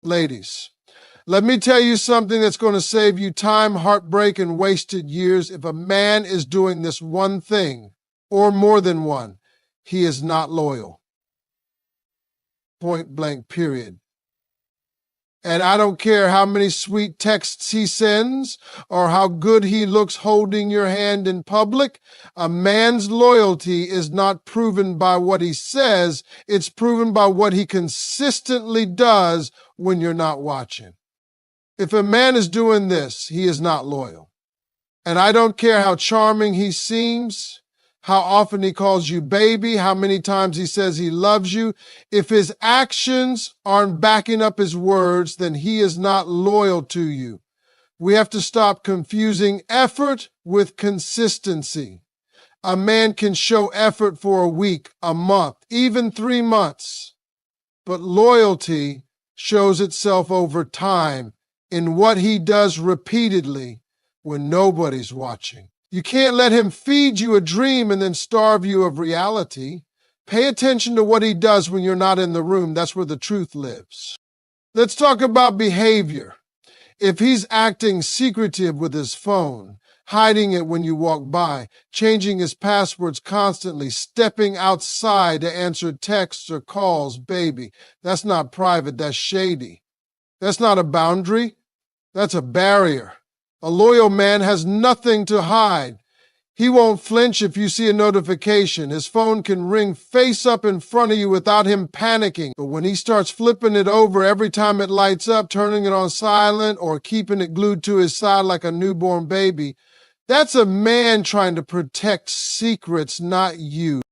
Ladies, let me tell you something that's going to save you time, heartbreak, and wasted years. If a man is doing this one thing, or more than one, he is not loyal. Point blank, period. And I don't care how many sweet texts he sends or how good he looks holding your hand in public. A man's loyalty is not proven by what he says. It's proven by what he consistently does when you're not watching. If a man is doing this, he is not loyal. And I don't care how charming he seems, how often he calls you baby, how many times he says he loves you. If his actions aren't backing up his words, then he is not loyal to you. We have to stop confusing effort with consistency. A man can show effort for a week, a month, even 3 months. But loyalty shows itself over time in what he does repeatedly when nobody's watching. You can't let him feed you a dream and then starve you of reality. Pay attention to what he does when you're not in the room. That's where the truth lives. Let's talk about behavior. If he's acting secretive with his phone, hiding it when you walk by, changing his passwords constantly, stepping outside to answer texts or calls, baby, that's not private, that's shady. That's not a boundary, that's a barrier. A loyal man has nothing to hide. He won't flinch if you see a notification. His phone can ring face up in front of you without him panicking. But when he starts flipping it over every time it lights up, turning it on silent, or keeping it glued to his side like a newborn baby, that's a man trying to protect secrets, not you.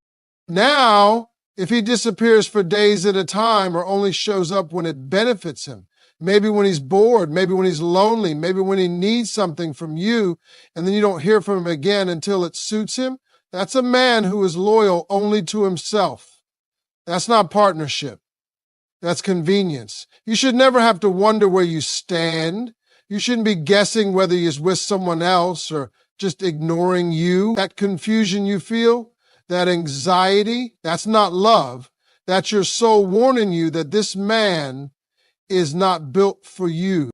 Now, if he disappears for days at a time or only shows up when it benefits him, maybe when he's bored, maybe when he's lonely, maybe when he needs something from you, and then you don't hear from him again until it suits him, that's a man who is loyal only to himself. That's not partnership. That's convenience. You should never have to wonder where you stand. You shouldn't be guessing whether he's with someone else or just ignoring you. That confusion you feel, that anxiety, that's not love. That's your soul warning you that this man is not built for you.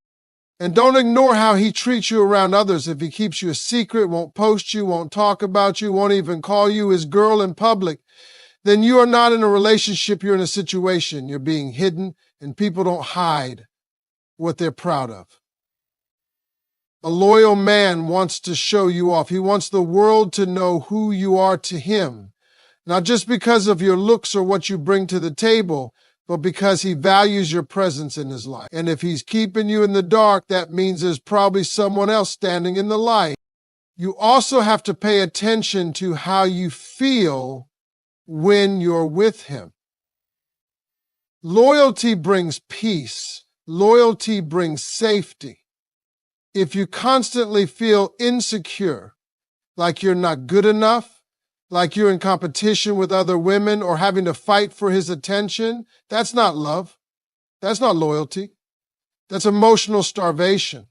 And don't ignore how he treats you around others. If he keeps you a secret, won't post you, won't talk about you, won't even call you his girl in public, then you are not in a relationship, you're in a situation. You're being hidden, and people don't hide what they're proud of. A loyal man wants to show you off. He wants the world to know who you are to him, not just because of your looks or what you bring to the table, but because he values your presence in his life. And if he's keeping you in the dark, that means there's probably someone else standing in the light. You also have to pay attention to how you feel when you're with him. Loyalty brings peace. Loyalty brings safety. If you constantly feel insecure, like you're not good enough, like you're in competition with other women or having to fight for his attention, that's not love. That's not loyalty. That's emotional starvation.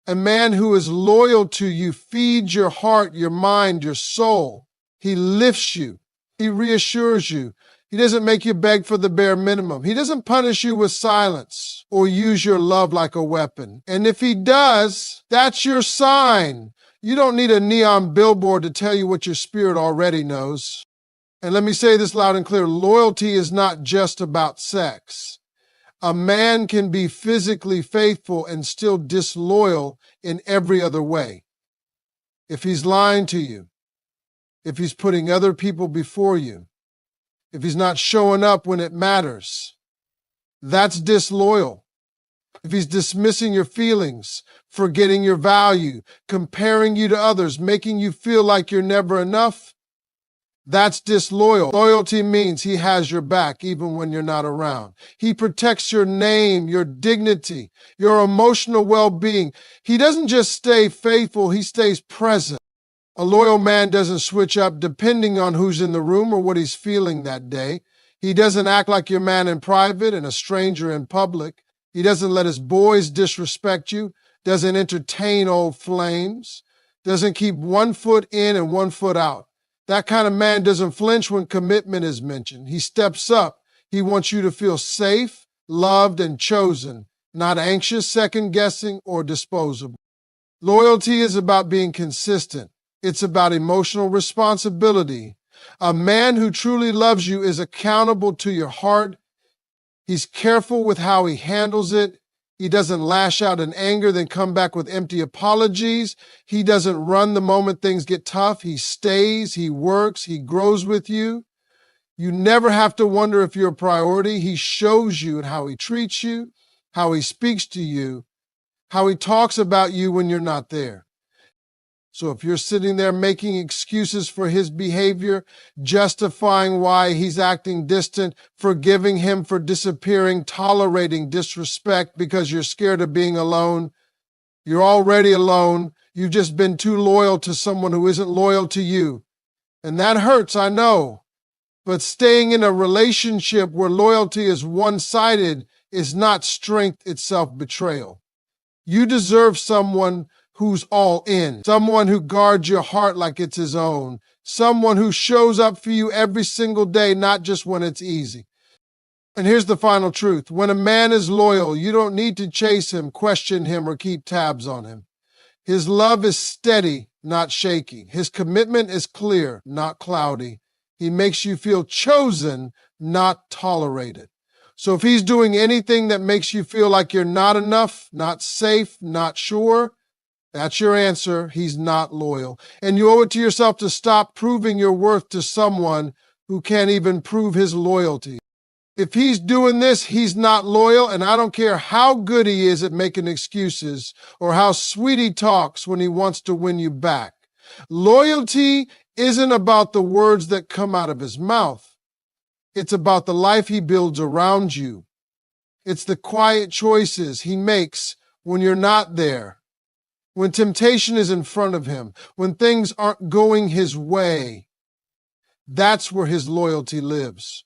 A man who is loyal to you feeds your heart, your mind, your soul. He lifts you. He reassures you. He doesn't make you beg for the bare minimum. He doesn't punish you with silence or use your love like a weapon. And if he does, that's your sign. You don't need a neon billboard to tell you what your spirit already knows. And let me say this loud and clear. Loyalty is not just about sex. A man can be physically faithful and still disloyal in every other way. If he's lying to you, if he's putting other people before you, if he's not showing up when it matters, that's disloyal. If he's dismissing your feelings, forgetting your value, comparing you to others, making you feel like you're never enough, that's disloyal. Loyalty means he has your back even when you're not around. He protects your name, your dignity, your emotional well-being. He doesn't just stay faithful, he stays present. A loyal man doesn't switch up depending on who's in the room or what he's feeling that day. He doesn't act like your man in private and a stranger in public. He doesn't let his boys disrespect you, doesn't entertain old flames, doesn't keep 1 foot in and 1 foot out. That kind of man doesn't flinch when commitment is mentioned. He steps up. He wants you to feel safe, loved, and chosen, not anxious, second-guessing, or disposable. Loyalty is about being consistent. It's about emotional responsibility. A man who truly loves you is accountable to your heart. He's careful with how he handles it. He doesn't lash out in anger, then come back with empty apologies. He doesn't run the moment things get tough. He stays, he works, he grows with you. You never have to wonder if you're a priority. He shows you in how he treats you, how he speaks to you, how he talks about you when you're not there. So if you're sitting there making excuses for his behavior, justifying why he's acting distant, forgiving him for disappearing, tolerating disrespect because you're scared of being alone, you're already alone. You've just been too loyal to someone who isn't loyal to you. And that hurts, I know. But staying in a relationship where loyalty is one-sided is not strength, it's self-betrayal. You deserve someone who's all in, someone who guards your heart like it's his own, someone who shows up for you every single day, not just when it's easy. And here's the final truth. When a man is loyal, you don't need to chase him, question him, or keep tabs on him. His love is steady, not shaky. His commitment is clear, not cloudy. He makes you feel chosen, not tolerated. So if he's doing anything that makes you feel like you're not enough, not safe, not sure, that's your answer. He's not loyal. And you owe it to yourself to stop proving your worth to someone who can't even prove his loyalty. If he's doing this, he's not loyal, and I don't care how good he is at making excuses or how sweet he talks when he wants to win you back. Loyalty isn't about the words that come out of his mouth. It's about the life he builds around you. It's the quiet choices he makes when you're not there. When temptation is in front of him, when things aren't going his way, that's where his loyalty lives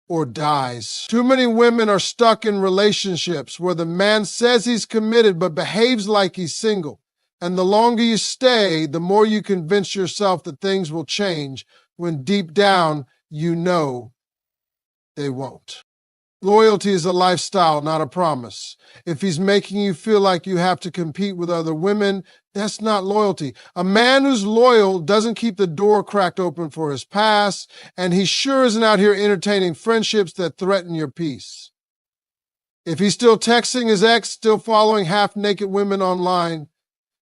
or dies. Too many women are stuck in relationships where the man says he's committed but behaves like he's single. And the longer you stay, the more you convince yourself that things will change when deep down you know they won't. Loyalty is a lifestyle, not a promise. If he's making you feel like you have to compete with other women, that's not loyalty. A man who's loyal doesn't keep the door cracked open for his past, and he sure isn't out here entertaining friendships that threaten your peace. If he's still texting his ex, still following half-naked women online,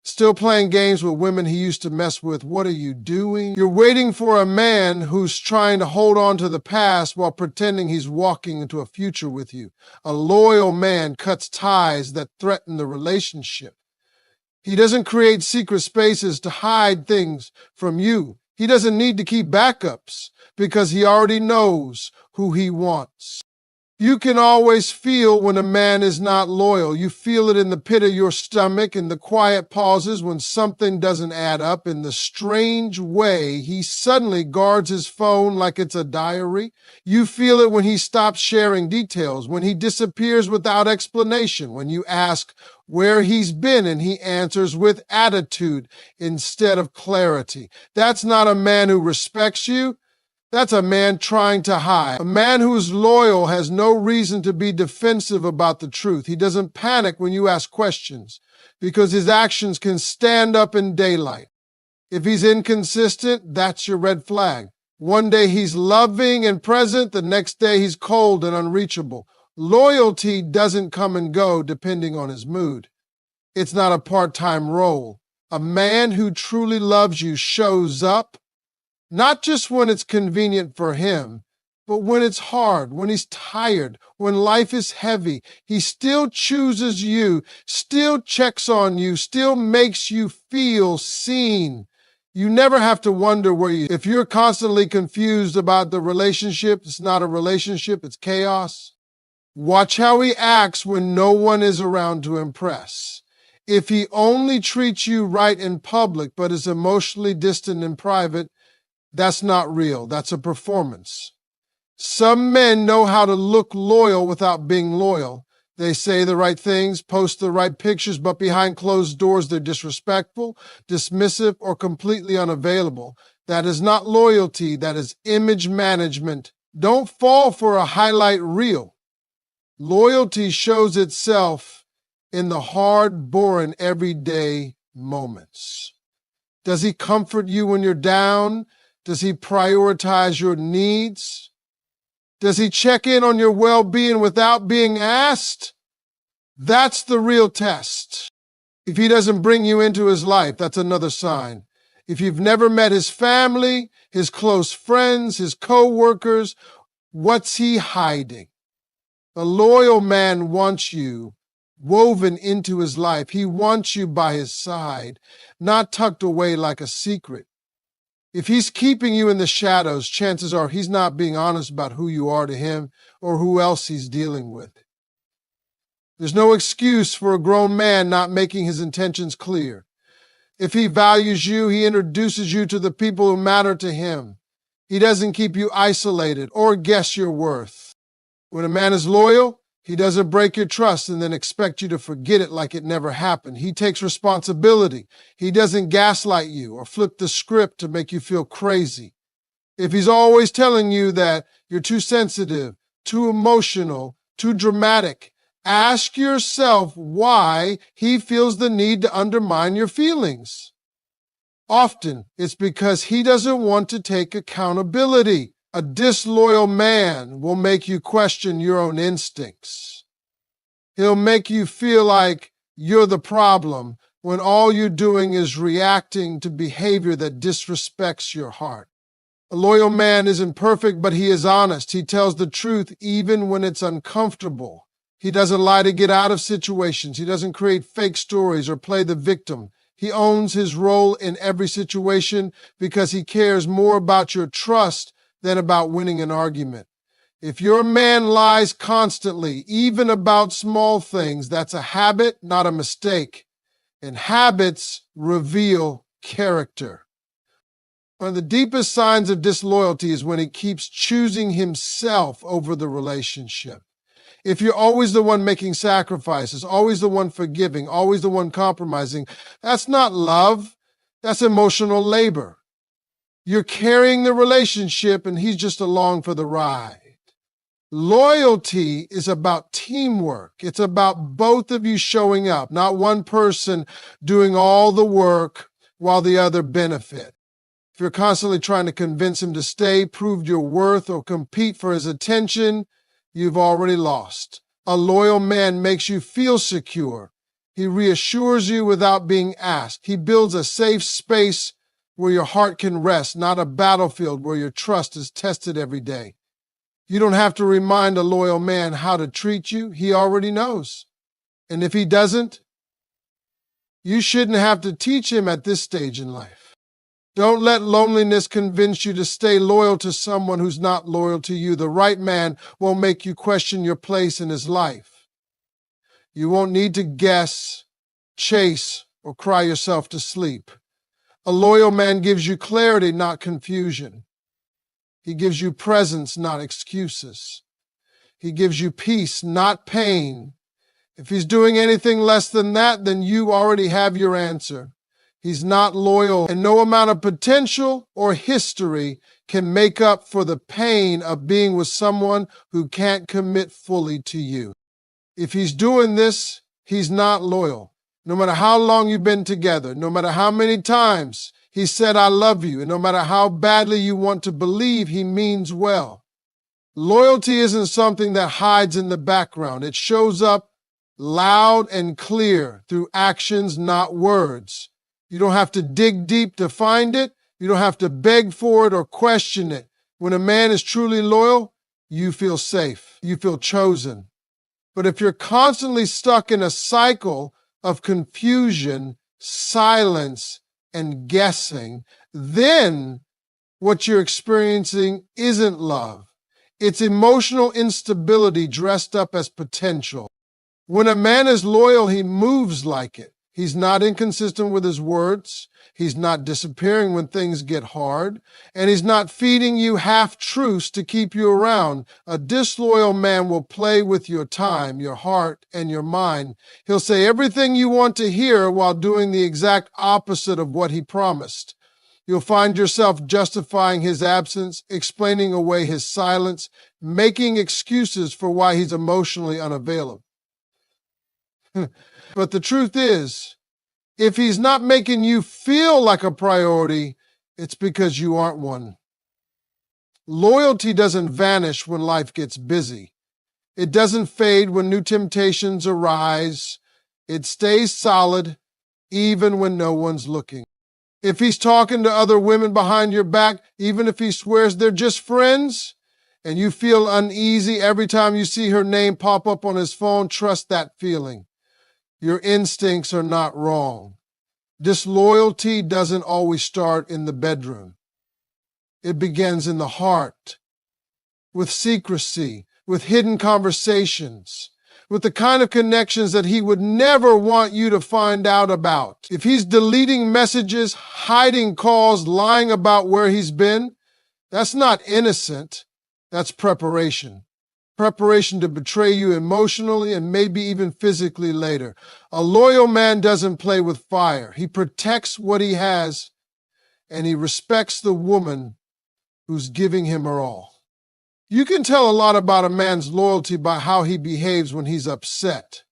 still playing games with women he used to mess with, what are you doing? You're waiting for a man who's trying to hold on to the past while pretending he's walking into a future with you. A loyal man cuts ties that threaten the relationship. He doesn't create secret spaces to hide things from you. He doesn't need to keep backups because he already knows who he wants. You can always feel when a man is not loyal. You feel it in the pit of your stomach, in the quiet pauses when something doesn't add up, in the strange way he suddenly guards his phone like it's a diary. You feel it when he stops sharing details, when he disappears without explanation, when you ask where he's been and he answers with attitude instead of clarity. That's not a man who respects you. That's a man trying to hide. A man who's loyal has no reason to be defensive about the truth. He doesn't panic when you ask questions because his actions can stand up in daylight. If he's inconsistent, that's your red flag. One day he's loving and present, the next day he's cold and unreachable. Loyalty doesn't come and go depending on his mood. It's not a part-time role. A man who truly loves you shows up, not just when it's convenient for him, but when it's hard, when he's tired, when life is heavy. He still chooses you, still checks on you, still makes you feel seen. You never have to wonder if you're constantly confused about the relationship, it's not a relationship, it's chaos. Watch how he acts when no one is around to impress. If he only treats you right in public but is emotionally distant in private, that's not real. That's a performance. Some men know how to look loyal without being loyal. They say the right things, post the right pictures, but behind closed doors, they're disrespectful, dismissive, or completely unavailable. That is not loyalty. That is image management. Don't fall for a highlight reel. Loyalty shows itself in the hard-born, everyday moments. Does he comfort you when you're down? Does he prioritize your needs? Does he check in on your well-being without being asked? That's the real test. If he doesn't bring you into his life, that's another sign. If you've never met his family, his close friends, his co-workers, what's he hiding? A loyal man wants you woven into his life. He wants you by his side, not tucked away like a secret. If he's keeping you in the shadows, chances are he's not being honest about who you are to him or who else he's dealing with. There's no excuse for a grown man not making his intentions clear. If he values you, he introduces you to the people who matter to him. He doesn't keep you isolated or guess your worth. When a man is loyal, he doesn't break your trust and then expect you to forget it like it never happened. He takes responsibility. He doesn't gaslight you or flip the script to make you feel crazy. If he's always telling you that you're too sensitive, too emotional, too dramatic, ask yourself why he feels the need to undermine your feelings. Often, it's because he doesn't want to take accountability. A disloyal man will make you question your own instincts. He'll make you feel like you're the problem when all you're doing is reacting to behavior that disrespects your heart. A loyal man isn't perfect, but he is honest. He tells the truth even when it's uncomfortable. He doesn't lie to get out of situations. He doesn't create fake stories or play the victim. He owns his role in every situation because he cares more about your trust than about winning an argument. If your man lies constantly, even about small things, that's a habit, not a mistake. And habits reveal character. One of the deepest signs of disloyalty is when he keeps choosing himself over the relationship. If you're always the one making sacrifices, always the one forgiving, always the one compromising, that's not love, that's emotional labor. You're carrying the relationship and he's just along for the ride. Loyalty is about teamwork. It's about both of you showing up, not one person doing all the work while the other benefit. If you're constantly trying to convince him to stay, prove your worth, or compete for his attention, you've already lost. A loyal man makes you feel secure. He reassures you without being asked. He builds a safe space where your heart can rest, not a battlefield where your trust is tested every day. You don't have to remind a loyal man how to treat you. He already knows. And if he doesn't, you shouldn't have to teach him at this stage in life. Don't let loneliness convince you to stay loyal to someone who's not loyal to you. The right man won't make you question your place in his life. You won't need to guess, chase, or cry yourself to sleep. A loyal man gives you clarity, not confusion. He gives you presence, not excuses. He gives you peace, not pain. If he's doing anything less than that, then you already have your answer. He's not loyal, and no amount of potential or history can make up for the pain of being with someone who can't commit fully to you. If he's doing this, he's not loyal. No matter how long you've been together, no matter how many times he said, "I love you," and no matter how badly you want to believe he means well. Loyalty isn't something that hides in the background. It shows up loud and clear through actions, not words. You don't have to dig deep to find it. You don't have to beg for it or question it. When a man is truly loyal, you feel safe. You feel chosen. But if you're constantly stuck in a cycle of confusion, silence, and guessing, then what you're experiencing isn't love. It's emotional instability dressed up as potential. When a man is loyal, he moves like it. He's not inconsistent with his words. He's not disappearing when things get hard. And he's not feeding you half-truths to keep you around. A disloyal man will play with your time, your heart, and your mind. He'll say everything you want to hear while doing the exact opposite of what he promised. You'll find yourself justifying his absence, explaining away his silence, making excuses for why he's emotionally unavailable. But the truth is, if he's not making you feel like a priority, it's because you aren't one. Loyalty doesn't vanish when life gets busy. It doesn't fade when new temptations arise. It stays solid even when no one's looking. If he's talking to other women behind your back, even if he swears they're just friends, and you feel uneasy every time you see her name pop up on his phone, trust that feeling. Your instincts are not wrong. Disloyalty doesn't always start in the bedroom. It begins in the heart, with secrecy, with hidden conversations, with the kind of connections that he would never want you to find out about. If he's deleting messages, hiding calls, lying about where he's been, that's not innocent. That's preparation. Preparation to betray you emotionally and maybe even physically later. A loyal man doesn't play with fire. He protects what he has, and he respects the woman who's giving him her all. You can tell a lot about a man's loyalty by how he behaves when he's upset.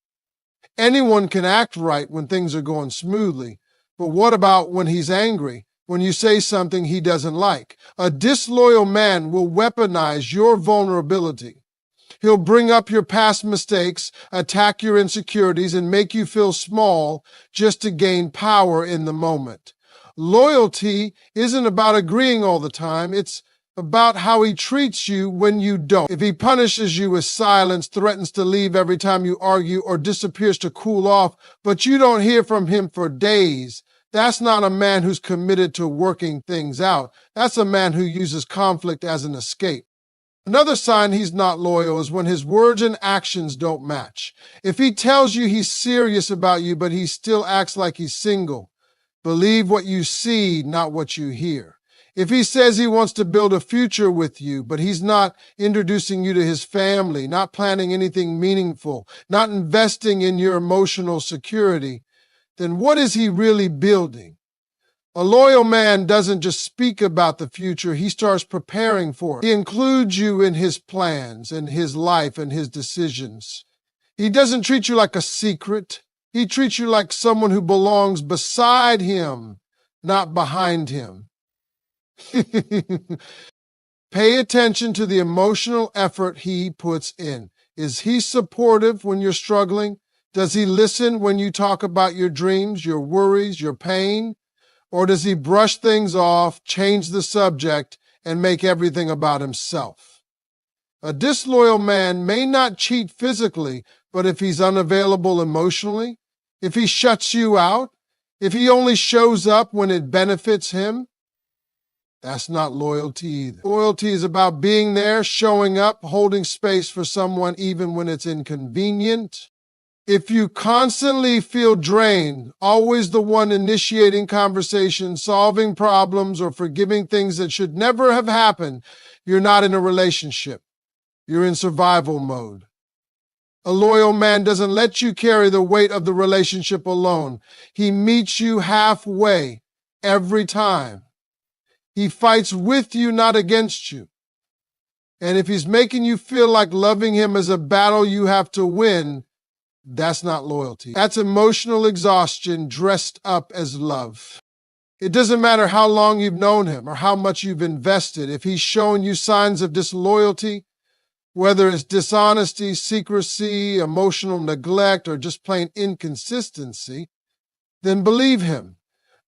Anyone can act right when things are going smoothly, but what about when he's angry, when you say something he doesn't like? A disloyal man will weaponize your vulnerability. He'll bring up your past mistakes, attack your insecurities, and make you feel small just to gain power in the moment. Loyalty isn't about agreeing all the time. It's about how he treats you when you don't. If he punishes you with silence, threatens to leave every time you argue, or disappears to cool off, but you don't hear from him for days, that's not a man who's committed to working things out. That's a man who uses conflict as an escape. Another sign he's not loyal is when his words and actions don't match. If he tells you he's serious about you, but he still acts like he's single, believe what you see, not what you hear. If he says he wants to build a future with you, but he's not introducing you to his family, not planning anything meaningful, not investing in your emotional security, then what is he really building? A loyal man doesn't just speak about the future, he starts preparing for it. He includes you in his plans and his life and his decisions. He doesn't treat you like a secret. He treats you like someone who belongs beside him, not behind him. Pay attention to the emotional effort he puts in. Is he supportive when you're struggling? Does he listen when you talk about your dreams, your worries, your pain? Or does he brush things off, change the subject, and make everything about himself? A disloyal man may not cheat physically, but if he's unavailable emotionally, if he shuts you out, if he only shows up when it benefits him, that's not loyalty either. Loyalty is about being there, showing up, holding space for someone even when it's inconvenient. If you constantly feel drained, always the one initiating conversation, solving problems, or forgiving things that should never have happened, you're not in a relationship. You're in survival mode. A loyal man doesn't let you carry the weight of the relationship alone. He meets you halfway every time. He fights with you, not against you. And if he's making you feel like loving him is a battle you have to win, that's not loyalty. That's emotional exhaustion dressed up as love. It doesn't matter how long you've known him or how much you've invested. If he's showing you signs of disloyalty, whether it's dishonesty, secrecy, emotional neglect, or just plain inconsistency, then believe him.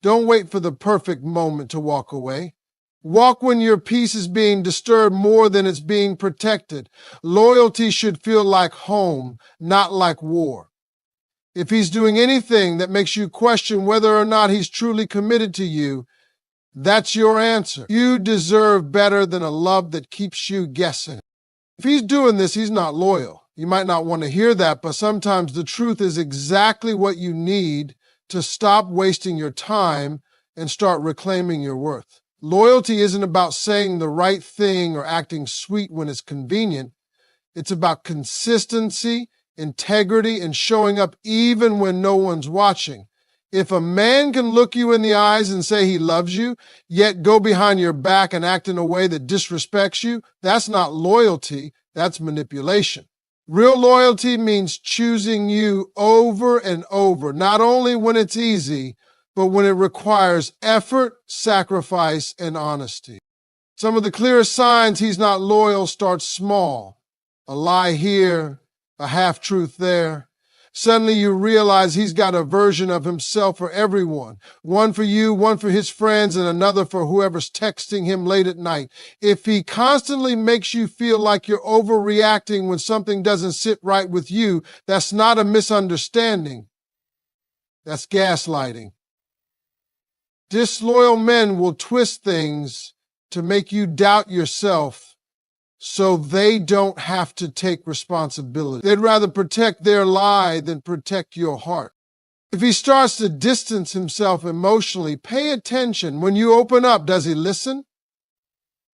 Don't wait for the perfect moment to walk away. Walk when your peace is being disturbed more than it's being protected. Loyalty should feel like home, not like war. If he's doing anything that makes you question whether or not he's truly committed to you, that's your answer. You deserve better than a love that keeps you guessing. If he's doing this, he's not loyal. You might not want to hear that, but sometimes the truth is exactly what you need to stop wasting your time and start reclaiming your worth. Loyalty isn't about saying the right thing or acting sweet when it's convenient. It's about consistency, integrity, and showing up even when no one's watching. If a man can look you in the eyes and say he loves you, yet go behind your back and act in a way that disrespects you, that's not loyalty, that's manipulation. Real loyalty means choosing you over and over, not only when it's easy, but when it requires effort, sacrifice, and honesty. Some of the clearest signs he's not loyal start small. A lie here, a half-truth there. Suddenly you realize he's got a version of himself for everyone. One for you, one for his friends, and another for whoever's texting him late at night. If he constantly makes you feel like you're overreacting when something doesn't sit right with you, that's not a misunderstanding. That's gaslighting. Disloyal men will twist things to make you doubt yourself so they don't have to take responsibility. They'd rather protect their lie than protect your heart. If he starts to distance himself emotionally, pay attention. When you open up, does he listen?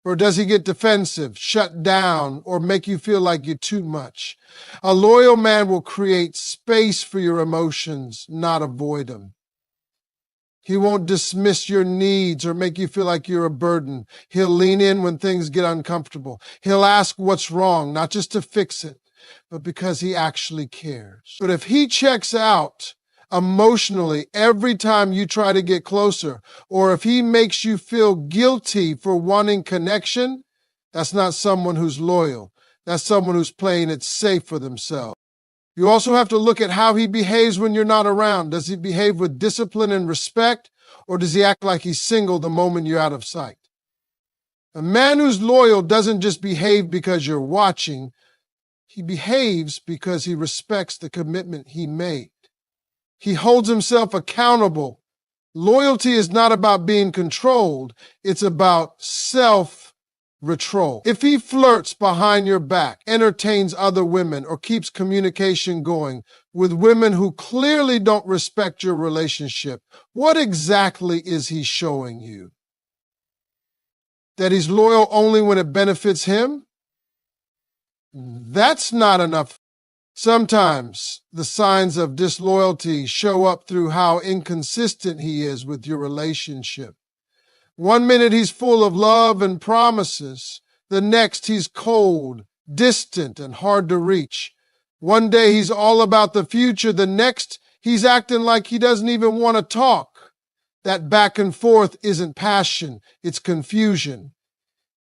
Or does he get defensive, shut down, or make you feel like you're too much? A loyal man will create space for your emotions, not avoid them. He won't dismiss your needs or make you feel like you're a burden. He'll lean in when things get uncomfortable. He'll ask what's wrong, not just to fix it, but because he actually cares. But if he checks out emotionally every time you try to get closer, or if he makes you feel guilty for wanting connection, that's not someone who's loyal. That's someone who's playing it safe for themselves. You also have to look at how he behaves when you're not around. Does he behave with discipline and respect, or does he act like he's single the moment you're out of sight? A man who's loyal doesn't just behave because you're watching. He behaves because he respects the commitment he made. He holds himself accountable. Loyalty is not about being controlled. It's about self-control. If he flirts behind your back, entertains other women, or keeps communication going with women who clearly don't respect your relationship, what exactly is he showing you? That he's loyal only when it benefits him? That's not enough. Sometimes the signs of disloyalty show up through how inconsistent he is with your relationship. One minute he's full of love and promises. The next he's cold, distant, and hard to reach. One day he's all about the future. The next he's acting like he doesn't even want to talk. That back and forth isn't passion, it's confusion.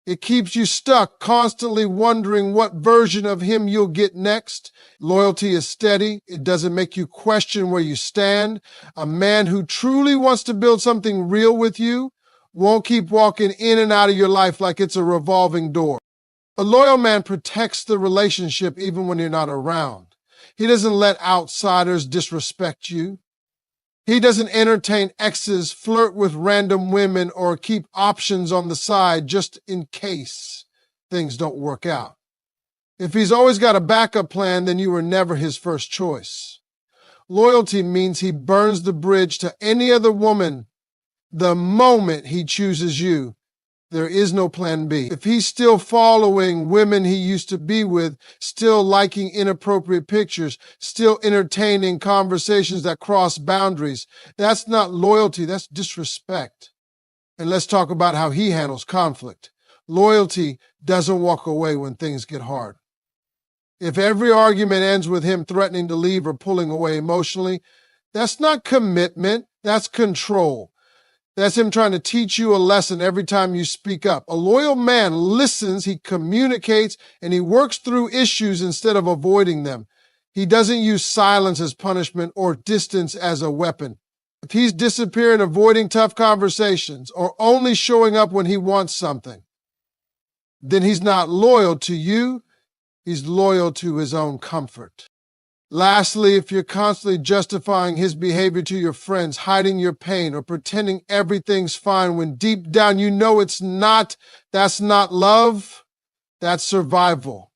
It keeps you stuck, constantly wondering what version of him you'll get next. Loyalty is steady. It doesn't make you question where you stand. A man who truly wants to build something real with you won't keep walking in and out of your life like it's a revolving door. A loyal man protects the relationship even when you're not around. He doesn't let outsiders disrespect you. He doesn't entertain exes, flirt with random women, or keep options on the side just in case things don't work out. If he's always got a backup plan, then you were never his first choice. Loyalty means he burns the bridge to any other woman the moment he chooses you. There is no plan B. If he's still following women he used to be with, still liking inappropriate pictures, still entertaining conversations that cross boundaries, that's not loyalty, that's disrespect. And let's talk about how he handles conflict. Loyalty doesn't walk away when things get hard. If every argument ends with him threatening to leave or pulling away emotionally, that's not commitment, that's control. That's him trying to teach you a lesson every time you speak up. A loyal man listens, he communicates, and he works through issues instead of avoiding them. He doesn't use silence as punishment or distance as a weapon. If he's disappearing, avoiding tough conversations, or only showing up when he wants something, then he's not loyal to you, he's loyal to his own comfort. Lastly, if you're constantly justifying his behavior to your friends, hiding your pain, or pretending everything's fine when deep down you know it's not, that's not love, that's survival.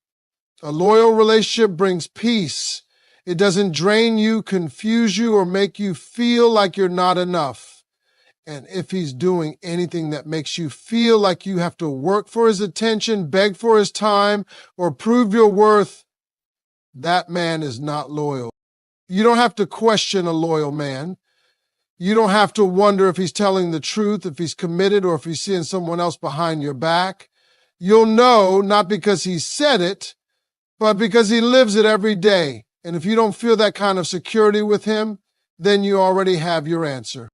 A loyal relationship brings peace. It doesn't drain you, confuse you, or make you feel like you're not enough. And if he's doing anything that makes you feel like you have to work for his attention, beg for his time, or prove your worth, that man is not loyal. You don't have to question a loyal man. You don't have to wonder if he's telling the truth, if he's committed, or if he's seeing someone else behind your back. You'll know not because he said it, but because he lives it every day. And if you don't feel that kind of security with him, then you already have your answer.